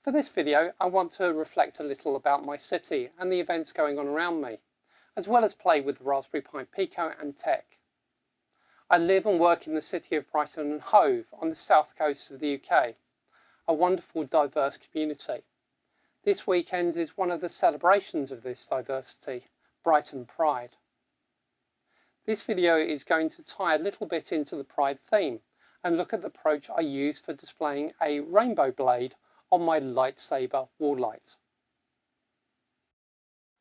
For this video, I want to reflect a little about my city and the events going on around me, as well as play with the Raspberry Pi Pico and tech. I live and work in the city of Brighton and Hove on the south coast of the UK, a wonderful diverse community. This weekend is one of the celebrations of this diversity, Brighton Pride. This video is going to tie a little bit into the Pride theme and look at the approach I use for displaying a rainbow blade on my lightsaber wall light.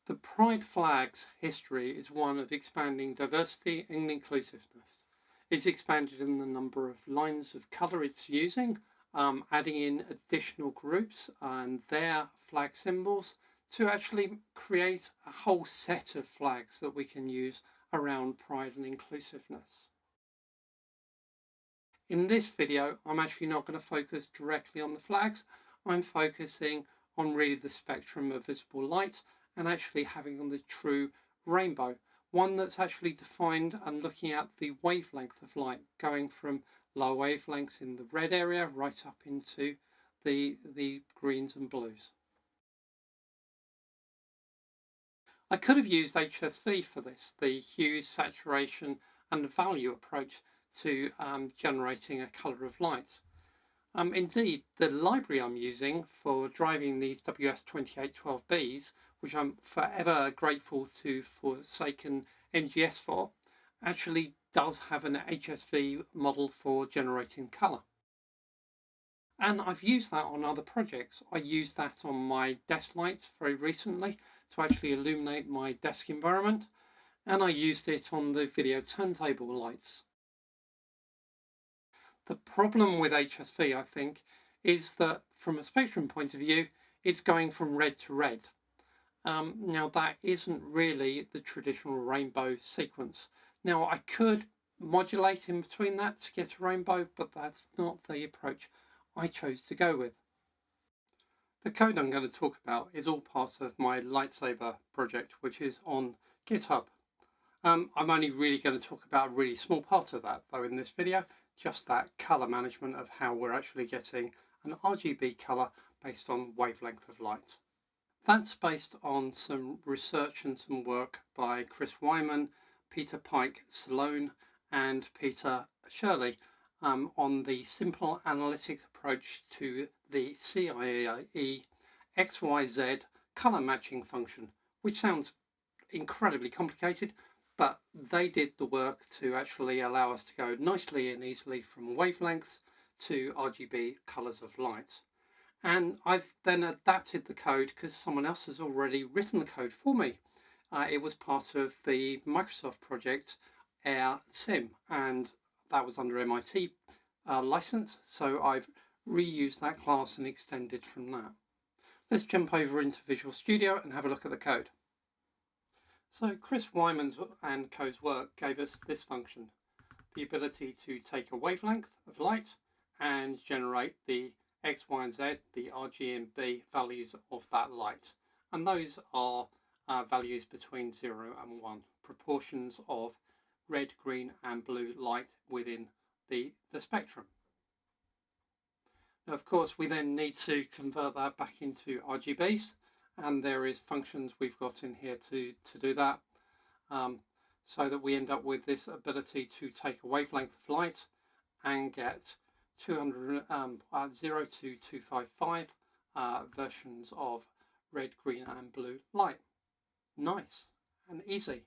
The Pride flag's history is one of expanding diversity and inclusiveness. It's expanded in the number of lines of colour it's using, adding in additional groups and their flag symbols to actually create a whole set of flags that we can use around pride and inclusiveness. In this video, I'm actually not going to focus directly on the flags. I'm focusing on really the spectrum of visible light and actually having on the true rainbow, one that's actually defined and looking at the wavelength of light, going from low wavelengths in the red area right up into the greens and blues. I could have used HSV for this, the hues, saturation and value approach to generating a colour of light. Indeed, the library I'm using for driving these WS2812Bs, which I'm forever grateful to Forsaken NGS for, actually does have an HSV model for generating colour. And I've used that on other projects. I used that on my desk lights very recently to actually illuminate my desk environment, and I used it on the video turntable lights. The problem with HSV, I think, is that from a spectrum point of view, it's going from red to red. Now that isn't really the traditional rainbow sequence. Now I could modulate in between that to get a rainbow, but that's not the approach I chose to go with. The code I'm going to talk about is all part of my lightsaber project, which is on GitHub. I'm only really going to talk about a really small part of that though in this video, just that colour management of how we're actually getting an RGB colour based on wavelength of light. That's based on some research and some work by Chris Wyman, Peter Pike Sloan and Peter Shirley on the simple analytic approach to the CIE XYZ colour matching function, which sounds incredibly complicated, but they did the work to actually allow us to go nicely and easily from wavelengths to RGB colours of light. And I've then adapted the code because someone else has already written the code for me. It was part of the Microsoft project Air Sim, and that was under MIT license, so I've reused that class and extended from that. Let's jump over into Visual Studio and have a look at the code. So Chris Wyman's and co's work gave us this function, the ability to take a wavelength of light and generate the X, Y and Z, the RGB values of that light. And those are values between 0 and 1, proportions of red, green and blue light within the spectrum. Now of course we then need to convert that back into RGBs, and there is functions we've got in here to do that, so that we end up with this ability to take a wavelength of light and get 0 to 255 versions of red, green and blue light. Nice and easy.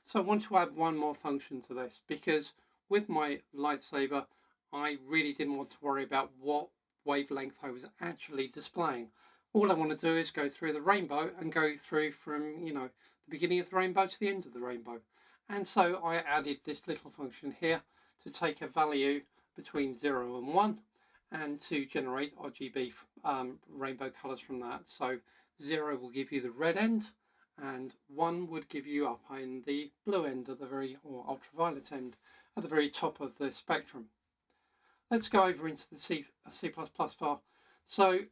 So I want to add one more function to this, because with my lightsaber I really didn't want to worry about what wavelength I was actually displaying. All I want to do is go through the rainbow and go through from, the beginning of the rainbow to the end of the rainbow. And so I added this little function here to take a value between 0 and 1 and to generate RGB rainbow colours from that. So 0 will give you the red end and 1 would give you up in the blue end of or ultraviolet end at the very top of the spectrum. Let's go over into the C++ file. So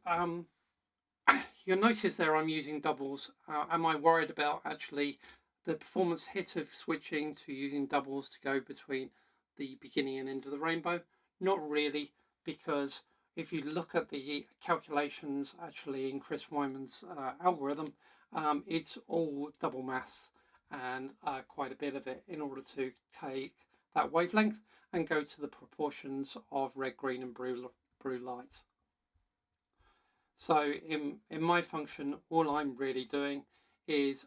you'll notice there I'm using doubles. Am I worried about actually the performance hit of switching to using doubles to go between the beginning and end of the rainbow? Not really, because if you look at the calculations actually in Chris Wyman's algorithm, it's all double maths and quite a bit of it in order to take that wavelength and go to the proportions of red, green and blue light. So in my function, all I'm really doing is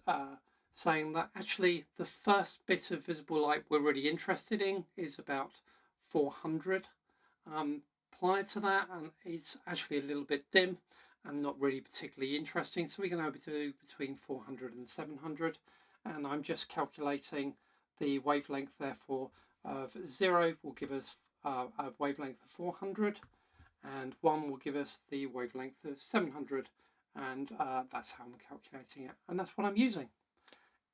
saying that actually the first bit of visible light we're really interested in is about 400. Prior to that, and it's actually a little bit dim and not really particularly interesting, so we can only do between 400 and 700, and I'm just calculating the wavelength therefore of 0 will give us a wavelength of 400, and 1 will give us the wavelength of 700, and that's how I'm calculating it, and that's what I'm using.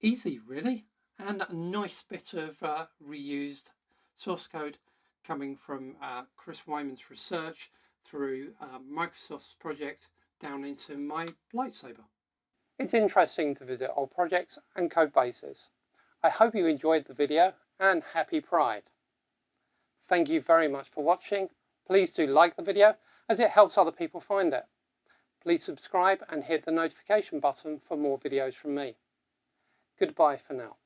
Easy really, and a nice bit of reused source code coming from Chris Wyman's research through Microsoft's project down into my lightsaber. It's interesting to visit old projects and code bases. I hope you enjoyed the video, and happy Pride. Thank you very much for watching. Please do like the video as it helps other people find it. Please subscribe and hit the notification button for more videos from me. Goodbye for now.